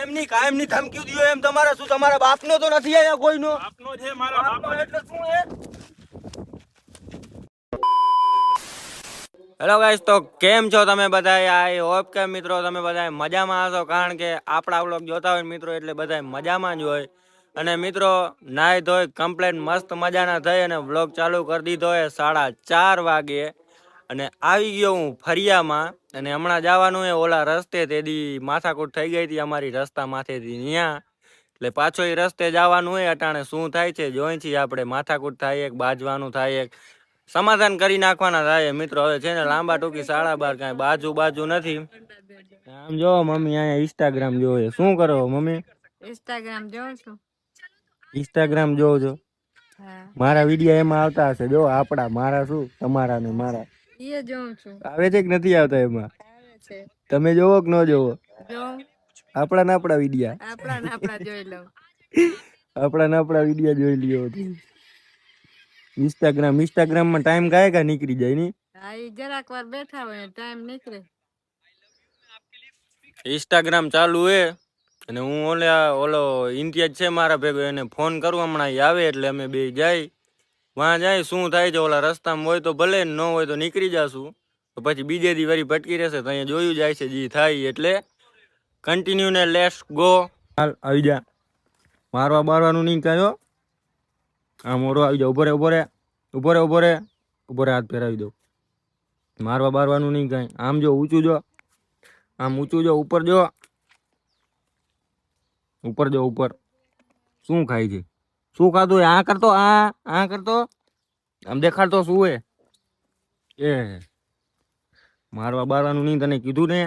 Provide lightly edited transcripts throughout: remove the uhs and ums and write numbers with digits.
કાયમ ની ધમકી દિયો એમ તમારે શું તમારા બાપનો તો નથી આયા કોઈનો બાપનો છે મારા બાપનો એટલે શું હે હેલો ગાઈસ તો કેમ છો તમે બધા આઈ હોપ કે મિત્રો તમે બધા મજામાં હશો કારણ કે આપણા વ્લોગ જોતા હોય મિત્રો એટલે બધા મજામાં જ હોય અને મિત્રો નાઈ ધોઈ કમ્પ્લીટ મસ્ત મજાના થઈ અને વ્લોગ ચાલુ કરી દીધો હે 4:30 વાગે અને આવી ગયો હું ફરિયામાં અને હમણાં જવાનું હે ઓલા રસ્તે તેદી માથાકૂટ થઈ ગઈ હતી અમારી રસ્તા માથેથી ત્યાં એટલે પાછો એ રસ્તે જવાનું હોય અટાણે શું થાય છે જોઈ છીએ આપણે માથાકૂટ થાય એક બાજવાનું થાય એક સમાધાન કરી નાખવાના થાય મિત્રો હવે છે ને લાંબા ટૂંકી 12:30 કાંઈ બાજુ નથી આમ જો મમ્મી અહીંયા ઇન્સ્ટાગ્રામ જોવે શું કરો મમ્મી ઇન્સ્ટાગ્રામ જોવો છો મારા વિડિયો એમાં આવતા હશે જો આપડા મારા શું તમારા ને મારા એ જોઉં છું આવે છે કે નથી આવતા એમાં તમે જોવો કે ન જોવો આપણા વિડિયા જોઈ લો આપણા વિડિયા જોઈ લ્યો ઇન્સ્ટાગ્રામ માં ટાઈમ કાય નીકળી જાય ની જરાક વાર બેઠા હોય ટાઈમ નીકળે ઇન્સ્ટાગ્રામ ચાલુ હે અને હું ઓલો ઇન્ડિયા છે મારા ભેગો એને ફોન કરું હમણાં આવે એટલે અમે બે જાય વાં જાય શું થાય છે ઓલા રસ્તામાં હોય તો ભલે ન હોય તો નીકળી જાશું તો પછી બીજે દી વરી ભટકી રહેશે તો અહીંયા જોયું જાય છે જી થાય એટલે કન્ટિન્યુ ને લેટ્સ ગો હાલ આવી જા મારવા બારવાનું નહીં કાયો આ મોરો આવી જા ઉભો રે હાથ ફેરાવી દો મારવા બારવાનું નહીં કાંઈ આમ જો ઊંચું જો ઉપર શું ખાય છે શું ખાધું આ કરતો આમ દેખાડતો શું હે એ મારવા બારવાનું નહીં તને કીધું ને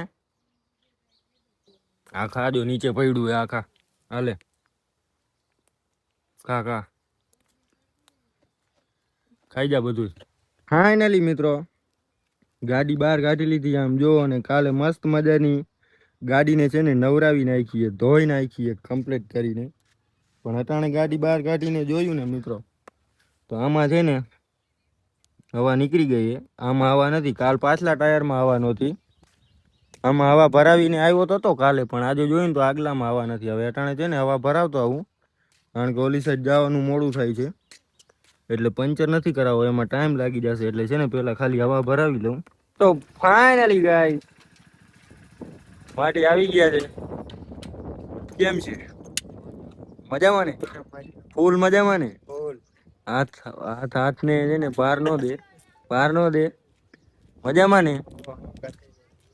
આ ખાજો નીચે પડ્યું હે આખા હાલે ખા ખાઈ જા બધું ફાઇનલી મિત્રો ગાડી બહાર કાઢી લીધી આમ જો અને કાલે મસ્ત મજાની ગાડીને છે ને નવરાવી નાખીએ ધોઈ નાખીએ કમ્પ્લીટ કરીને પણ અટાણે ગાડી બહાર કાઢીને જોયું ને મિત્રો તો આમાં છે ને હવા નીકળી ગઈ આમાં હવા નથી કાલ પાછલા ટાયરમાં હવા નહોતી આમાં હવા ભરાવીને આવ્યો તો કાલે પણ આજે જોયું તો આગલામાં હવા નથી હવે અટાણે છે ને હવા ભરાવતો આવું કારણ કે ઓલી સાઈડ જવાનું મોડું થાય છે એટલે પંચર નથી કરાવો એમાં ટાઈમ લાગી જશે એટલે છે ને પેલા ખાલી હવા ભરાવી લઉં તો ફાઇનલી ગાઈસ માટી આવી ગયા છે કેમ છે મજામાં ને ફૂલ મજામાં ને હાથ ને છે ને પાર નો દે મજામાં ને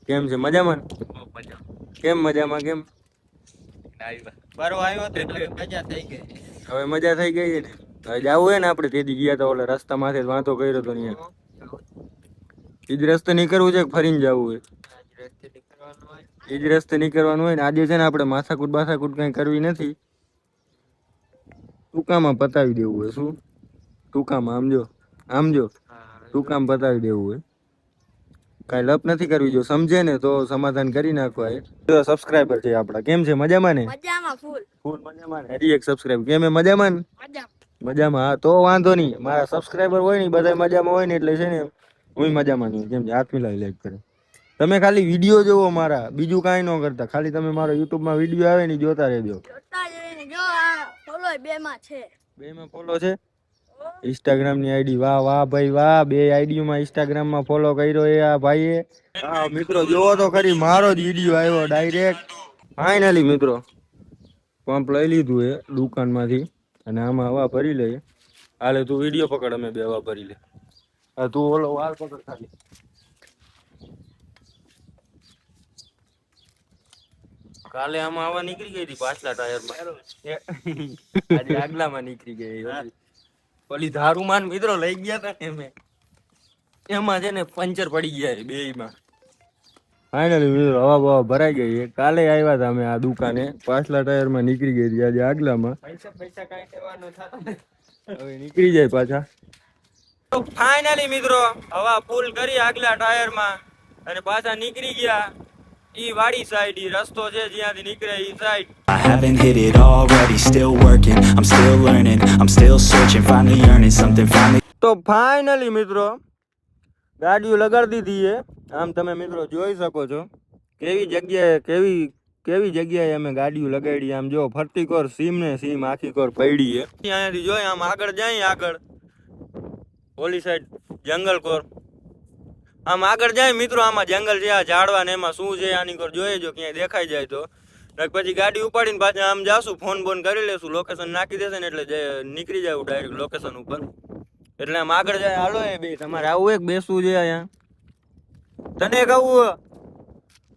કેમ છે મજામાં કેમ મજામાં કેમ હવે મજા થઈ ગઈ છે ને હવે જવું હોય ને આપણે તેથી ગયા હતા ઓલા રસ્તા માથે વાંધો કર્યો હતો ત્યાં ઈજ રસ્તે નીકળવું છે ફરીને જવું હોય ઈજ રસ્તે નીકળવાનું હોય ને આજે છે ને આપણે માથાકૂટ કઈ કરવી નથી ટૂંકામાં પતાવી દેવું હોય શું ટૂંકામાં આમ જો ટૂંકામાં પતાવી દેવું હોય કઈ લપ નથી કરવી જો સમજે ને તો સમાધાન કરી નાખવા સબસ્ક્રાઇબર છે આપડા કેમ છે મજામાં ને ફૂલ મજામાં ને હજી એક સબસ્ક્રાઇબ કેમ મજામાં હા તો વાંધો નહીં મારા સબસ્ક્રાઇબર હોય ને બધા મજામાં હોય ને એટલે છે ને હું મજામાં નહીં કેમ હાથ મિલાવી લાઈક કરે તમે ખાલી વિડીયો જોવો મારા બીજું કાંઈ ન કરતા ખાલી તમે મારો યુટ્યુબમાં વિડીયો આવે ને જોતા રહેજો બેમાં ફોલો છે ઇન્સ્ટાગ્રામ ની આઈડી વાહ ભાઈ વાહ બે આઈડીમાં ઇન્સ્ટાગ્રામ માં ફોલો કર્યો એ આ ભાઈએ હા મિત્રો જોવો તો ખરી મારો જ વિડીયો આવ્યો ડાયરેક્ટ ફાઇનલી મિત્રો પંપ લઈ લીધું એ દુકાનમાંથી અને આમાં હવા ભરી લઈએ હાલે તું વિડીયો પકડ અમે બે હવા ભરી લે તું ઓલો વાલ પકડ ખાલી કાલે આમાં હવા નીકળી ગઈ હતી પાછલા ટાયરમાં આજે આગલામાં નીકળી ગઈ ઓલી ધારુમાન મિત્રો લઈ ગયા હતા ને એમાં છે ને પંચર પડી ગયા બેયમાં ફાઇનલી મિત્રો હવા બવા ભરાઈ ગઈ કાલે આવ્યા હતા અમે આ દુકાને પાછલા ટાયરમાં નીકળી ગઈ હતી આજે આગલામાં પૈસા કાંઈ કહેવાનું થતું હવે નીકળી જાય પાછા તો ફાઇનલી મિત્રો હવા ફૂલ કરી આગલા ટાયરમાં અને પાછા નીકળી ગયા ઈ વાડી સાઈડ ઈ રસ્તો છે જ્યાંથી નીકળે ઈ side I haven't hit it already, still working, I'm still learning, I'm still searching, finally earning something, finally. તો ફાઇનલી મિત્રો ગાડીઓ લગાડી દીધી છે આમ તમે મિત્રો જોઈ શકો છો કેવી જગ્યાએ કેવી જગ્યાએ અમે ગાડીઓ લગાડી, આમ જો ફરતી કોર સીમ ને સીમ આખી કોર પડી છે. અહીંયાથી જોઈએ આમ આગળ જાય, આગળ ઓલી સાઈડ જંગલ કોર આમ આગળ જાય મિત્રો, આમાં જંગલ છે, આ ઝાડવા ને એમાં શું છે આની કોર જોઈએ જો ક્યાંય દેખાઈ જાય તો. પછી ગાડી ઉપાડીને પાછા આમ જાશું, ફોન બોન કરી લેશું, લોકેશન નાખી દેશે ને એટલે નીકળી જાય ડાયરેક્ટ લોકેશન ઉપર. એટલે આમ આગળ જાય. હાલો એ બે તમારે આવું એક બેસવું છે અહીંયા? તને કહું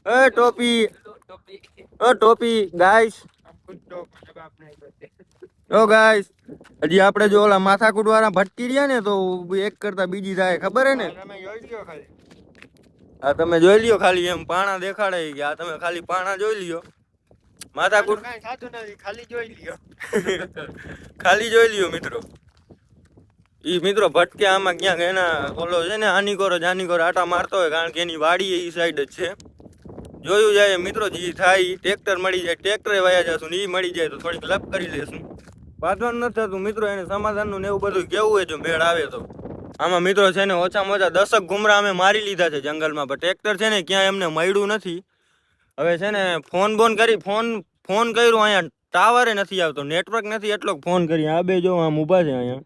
એ ટોપી, ઓ ટોપી ગાઈસ, ઓ ગાઈસ, હજી આપણે જો ઓલા માથાકૂટ વાળા ભટકી રહ્યા ને તો એક કરતા બીજી થાય, ખબર હે ને? હા તમે જોઈ લ્યો ખાલી, એમ પાણા દેખાડે કે આ તમે ખાલી પાણા જોઈ લ્યો. માથાકૂટ ખાલી જોઈ લ્યો. ખાલી જોઈ લ્યો મિત્રો. ઈ મિત્રો ભટકે આમાં ક્યાંક એના ઓલો છે ને આનીકોર આટા મારતો હોય, કારણ કે એની વાડી એ સાઈડ જ છે. જોયું જાય મિત્રો, જે થાય ટ્રેક્ટર મળી જાય, ટ્રેક્ટરે વયા જશું ને એ મળી જાય તો થોડીક લપ કરી લેશું. વાંધવાનું નથી થતું મિત્રો, એને સમાધાનનું ને એવું બધું કેવું હોય જો મેળ આવે તો. આમાં મિત્રો છે ને ઓછામાં ઓછા 10 ઘુમરા અમે મારી લીધા છે જંગલમાં, પણ ટ્રેક્ટર છે ને ક્યાંય એમને મળ્યું નથી. હવે છે ને ફોન કર્યો, અહીંયા ટાવરે નથી આવતો, નેટવર્ક નથી, એટલો ફોન કરી. આ બે જો આમ ઊભા છે અહીંયા,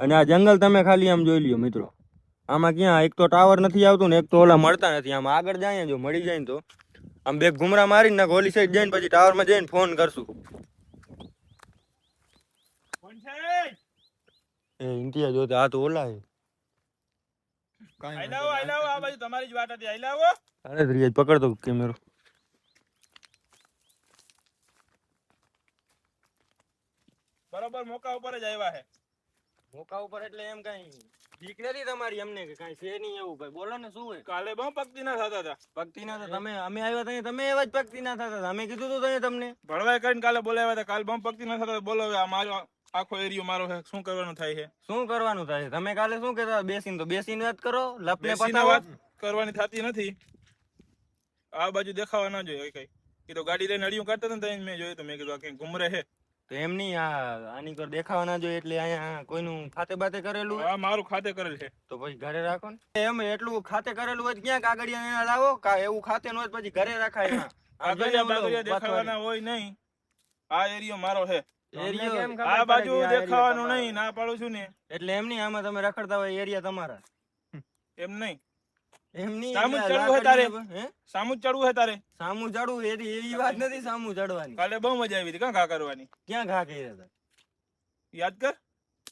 અને આ જંગલ તમે ખાલી આમ જોઈ લ્યો મિત્રો. આમાં ક્યાં એક તો ટાવર નથી આવતું ને એક તો ઓલા મળતા નથી. આમ આગળ જાય જો મળી જાય ને તો આમ બે ઘુમરા મારીને ના ઓલી સાઈડ જઈને પછી ટાવરમાં જઈને ફોન કરશું. એ ઇન્ટિયા જોતા આ તો ઓલા છે. તમારી જ વાત હતી. આઈ લાવો અરે રિયાજ પકડતો કેમેરો. બરોબર મોકા ઉપર જ આવ્યા હે. મોકા ઉપર એટલે એમ કઈ બીક નથી તમારી અમને કે કઈ છે નહીં એવું? ભાઈ બોલો ને શું હોય? કાલે બહુ ભક્તિ ના થતા હતા. ભક્તિ ના તમે અમે આવ્યા ત્યાં તમે એવા જ ભક્તિ ના થતા હતા. અમે કીધું તું તમને ભળવાઈ કરીને કાલે બોલાવ્યા હતા. કાલે બહુ ભક્તિ ના થતા. બોલો આ મારો આખો એરિયો મારો છે, શું કરવાનું થાય છે? શું કરવાનું થાય? તમે કાલે શું કહેતા બેસીને? તો બેસીને વાત કરો, લપને બેસીને વાત કરવાની થતી નથી. આ બાજુ દેખાવા ના જોઈએ કઈ. એ તો ગાડી લઈને અડિયું કાઢતા હતા ને મેં જોયું તો મેં કીધું કઈ ઘુમરે છે તો એમ નહીં. આની પર દેખાવા ના જોઈએ એટલે અહીંયા કોઈનું ખાતે બાતે કરેલું? હા મારું ખાતે કરેલ છે. તો પછી ઘરે રાખો ને. એમ એટલું ખાતે કરેલું હોય ક્યાં કાગળિયા એના લાવો? એવું ખાતે ન હોય પછી ઘરે રાખાય. દેખાવાના હોય નહીં. આ એરિયો મારો છે. એરિયો આ બાજુ દેખાવાનું નહીં, ના પાડું છું ને. એટલે એમ નહીં, આમાં તમે રખડતા હોય એરિયા તમારા. એમ નહીં, એમ નહીં. સામું ચડવું છે તારે. સામું ચડવું છે તારે. સામું ચડવું એવી વાત નથી. સામું ચડવાની કાલે બહુ મજા આવી હતી. ક્યાં ઘા કરવાની? ક્યાં ઘા કર્યા હતા? યાદ કર.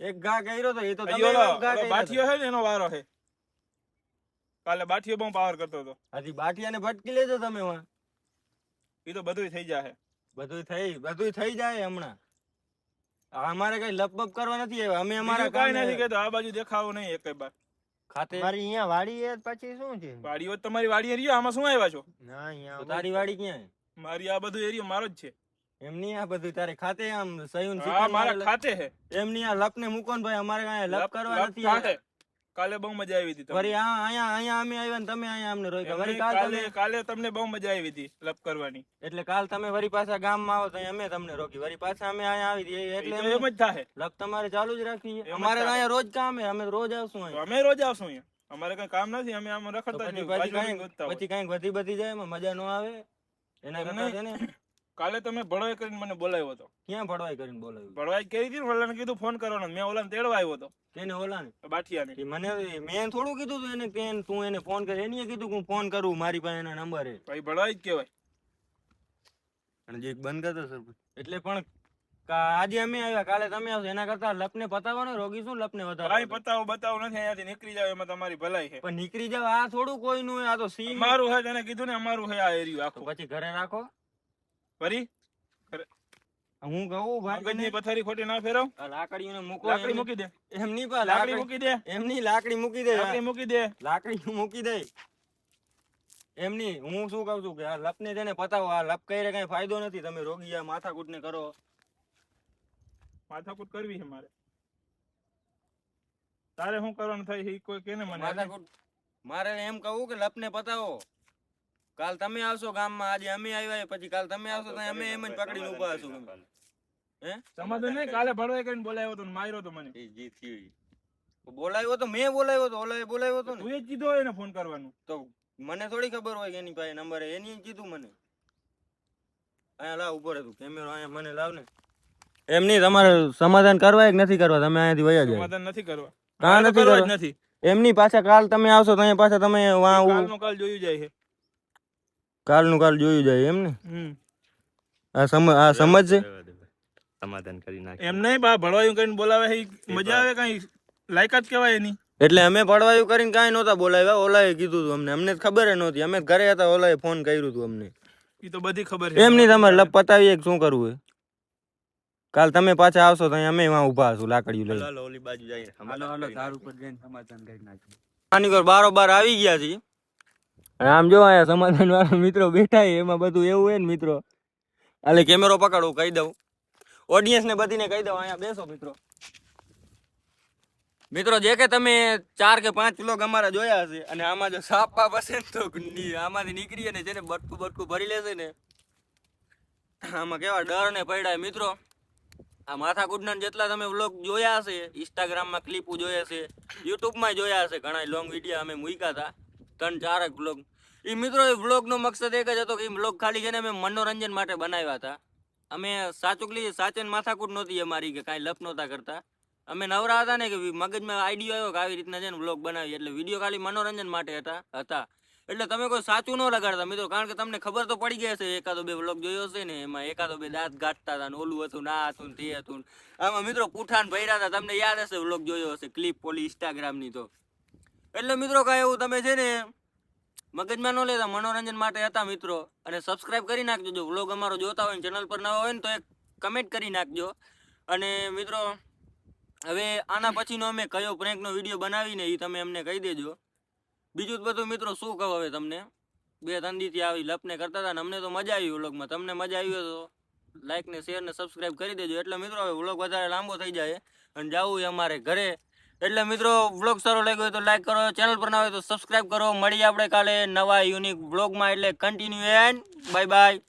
એક ઘા કર્યો તો એ તો બાઠિયો છે ને એનો વારો છે. કાલે બાઠિયો બહુ પાવર કરતો હતો. હજી બાઠિયાને ભટકી લેજો તમે. એ તો બધું થઈ જાય. બધું થઈ જાય હમણાં. અમારે કઈ લપબપ કરવા નથી આવ્યા. અમે અમારા કઈ નથી કેતો. આ બાજુ દેખાવું નહીં એક બાર ખાતે. મારી અહીંયા વાડી છે પછી શું છે? વાડીઓ તમારી વાડી એરિયો. આમાં શું આવ્યા છો? ના અહીંયા તારી વાડી ક્યાં? મારી આ બધું એરિયો મારો જ છે. એમ નહીં, આ બધું તારે ખાતે આમ સયુન મારા ખાતે છે. એમ નહીં, આ લપ ને મૂકો ને ભાઈ. અમારે કઈ લપ કરવા નથી. કાલે બહુ મજા આવી હતી. વળી અહીંયા અમે આવ્યા ને તમે અહીંયા અમને રોક્યા. વળી કાલે તમને બહુ મજા આવી હતી લપ કરવાની. એટલે કાલ તમે વળી પાછા ગામમાં આવો તો અમે તમને રોકી. વળી પાછા અમે અહીંયા આવી હતી એટલે એમ જ થાય. લપ તમારે ચાલુ જ રાખી. અમારે અહીંયા રોજ કામ હે. અમે રોજ આવશું અહીંયા. અમે રોજ આવશું અહીંયા. અમારે કઈ કામ નથી. અમે આમ રખડતા જ પછી કઈક વધી જાય એમાં મજા ન આવે. એના કરતા છે ને કાલે તમે ભળવાઈ કરીને મને બોલાવ્યો હતો. ક્યાં ભળવાઈ કરીને બોલાવ્યો? ભળવાઈ કરી હતી ને. ઓલાને કીધું ફોન કરવાનો. મેં ઓલાને તેડવા આવ્યો હતો. કેને? ઓલાને? બાઠિયાને. મેં થોડું કીધું તું એને કે તું એને ફોન કર. એને કીધું હું ફોન કરું, મારી પાસે એના નંબર હે. ભાઈ ભળવાઈ જ કહેવાય. અને જે બંધ કરતો સર એટલે પણ આજે અમે આવ્યા, કાલે તમે આવશો. એના કરતા લપને પતાવવાનો. રોગી શું લપને બતાવો નથી. અહીંયાથી નીકળી જાવ એમાં તમારી ભલાઈ છે. પણ નીકળી જાવ આ થોડું કોઈનું. આ તો સી મારું છે. તેને કીધું ને અમારું છે આ એરિયો આખો. પછી ઘરે રાખો. ફરી હું કહું ભાઈ પથારી ખોટી ના ફેરવ. લાકડીને મૂકો. લાકડી મૂકી દે. એમ નહીં, લાકડી મૂકી દે. એમ નહીં, લાકડી મૂકી દે. લાકડી મૂકી દે. લાકડી મૂકી દે. એમ નહીં, હું શું કઉ છું કે આ લપને તેને પતાવો. આ લપ કરીને કઈ ફાયદો નથી. તમે રોગી આ માથાકૂટ ને કરો. માથાકૂટ કરવી છે મારે. તારે શું કરવાનું થાય છે કોઈ કેને મને? માથાકૂટ મારે એમ કહું કે લપને પતાવો. કાલ તમે આવશો ગામમાં. આજે અમે આવ્યા પછી કાલ તમે આવશો તો અમે એમ જ પકડીને ઉભા હશું. હે સમજ નહીં. કાલે ભળવાઈ કરીને બોલાવ્યો તો માર્યો તો મને. બોલાવ્યો તો મેં બોલાવ્યો તો. ઓલાએ બોલાવ્યો તો ને. તું જ કીધો એને ફોન કરવાનું. તો મને થોડી ખબર હોય કે એની પાસે નંબર. એની કીધું મને. અહીંયા લાવ ઉભો રહે તું કેમેરો અહીંયા મને લાવ ને એમ નહીં તમારે સમાધાન કરવા કે નથી કરવા તમે અહીંયાથી વયા જાય સમાધાન નથી કરવા કાં મારે તો નથી કરવા જ કરવા નથી એમની પાછા કાલ તમે આવશો તો અહીંયા પાછા તમે કાલનું કાલ જોયું જાય છે કાલનું કાલ જોયું જાય એમ ને હમ આ સમજ છે સમાધાન કરી નાખે એમ નહીં બા ભળવાયું કરીને બોલાવે છે ઈ મજા આવે કઈ લાયકાત કહેવાય એની એટલે અમે પડવાયું કરીને કાંઈ નહોતા બોલાવ્યા ઓલાએ કીધું હતું અમને જ ખબર નહોતી અમે ઘરે હતા ઓલાએ ફોન કર્યું હતું અમને ઈ તો બધી ખબર છે એમ નહીં તમારે લપ પતાવીએ કે શું કરવું હોય કાલ તમે પાછા આવશો તો અમે વાં ઊભા હશું લાકડીયું લઈ હાલો ઓલી બાજુ જઈએ ધાર ઉપર જઈને સમાધાન કરી નાખ્યું. આની કોર બારોબાર આવી ગયા છીએ અને આમ જો અહીંયા સમાધાન વાળા મિત્રો બેઠા છે એમાં બધું એવું હોય ને મિત્રો એટલે કેમેરો પકડો કહી દઉં ઓડિયન્સ ને બધીને કહી દઉં અહીંયા બેસો મિત્રો જે કે તમે 4 કે 5 વ્લોગ અમારા જોયા હશે અને આમાં જો સાપ પાપ હશે ને તો આમાંથી નીકળીએ ને જેને બટકું ભરી લેશે ને આમાં કેવા ડર ને પડ્યા મિત્રો આ માથાકૂટના જેટલા તમે વ્લોગ જોયા હશે ઇન્સ્ટાગ્રામમાં ક્લિપો જોયા હશે યુટ્યુબમાં જોયા હશે ઘણા લોંગ વિડીયો અમે મૂક્યા હતા 3-4 વ્લોગ એ મિત્રો એ વ્લોગનો મકસદ એક જ હતો કે એ વ્લોગ ખાલી છે ને અમે મનોરંજન માટે બનાવ્યા હતા અમે સાચે માથાકૂટ નહોતી અમારી કે કાંઈ લપ નહોતા કરતા અમે નવરા હતા ને કે મગજમાં આઈડિયો આવ્યો કે આવી રીતના છે ને વ્લોગ બનાવી એટલે વિડીયો ખાલી મનોરંજન માટે હતા એટલે તમે કોઈ સાચું ન લગાડતા મિત્રો કારણ કે તમને ખબર તો પડી ગઈ હશે એકાદો બે વ્લોગ જોયો હશે ને એમાં એકાદો બે દાંત ગાંઠતા હતા ને ઓલું હતું ના હતું ને તે હતું આમાં મિત્રો પૂઠાન ભર્યા હતા તમને યાદ હશે વ્લોગ જોયો હશે ક્લિપ ઓલી ઇન્સ્ટાગ્રામની તો એટલે મિત્રો કાંઈ એવું તમે છે ને મગજમાં ન લેતા મનોરંજન માટે હતા મિત્રો અને સબસ્ક્રાઇબ કરી નાખજો જો વ્લોગ અમારો જોતા હોય ને ચેનલ પર નવા હોય ને તો એક કમેન્ટ કરી નાખજો અને મિત્રો હવે આના પછીનો અમે કયો પ્રેન્કનો વિડીયો બનાવીને એ તમે અમને કહી દેજો બીજું બધું મિત્રો શું કહું હવે તમને 2-3 દીથી આવી લપને કરતા હતા ને અમને તો મજા આવી વ્લોગમાં તમને મજા આવી હોય તો લાઈક ને શેર ને સબસ્ક્રાઇબ કરી દેજો એટલે મિત્રો હવે વ્લોગ વધારે લાંબો થઈ જાય અને જવું હોય અમારે ઘરે એટલે મિત્રો વ્લોગ સારો લાગ્યો હોય તો લાઈક કરો ચેનલ પર ના હોય તો સબસ્ક્રાઇબ કરો મળીએ આપણે કાલે નવા યુનિક વ્લોગમાં એટલે કન્ટિન્યુ એન્ડ બાય બાય